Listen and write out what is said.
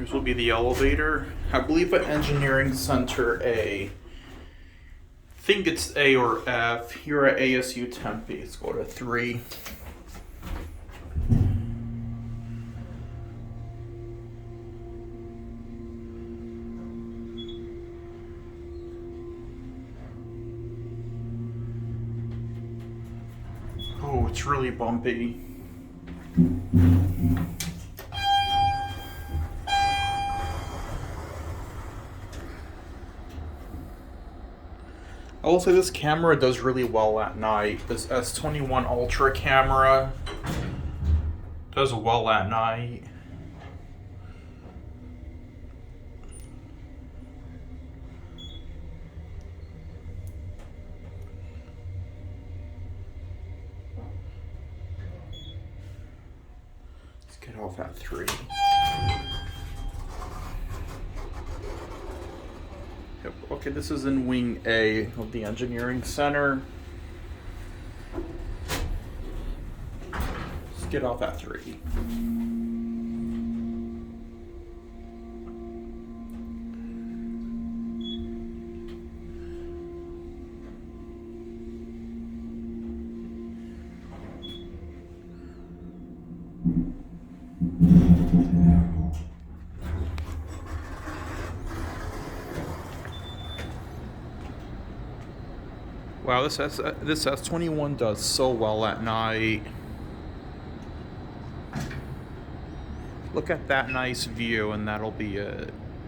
This will be the elevator. I believe at Engineering Center A. I think it's A or F. Here at ASU Tempe, let's go to 3. Oh, it's really bumpy. I will say this camera does really well at night. This S21 Ultra camera does well at night. Let's get off at 3. Okay, this is in Wing A of the Engineering Center. Let's get off at 3. Wow, this S21 does so well at night. Look at that nice view, and that'll be it.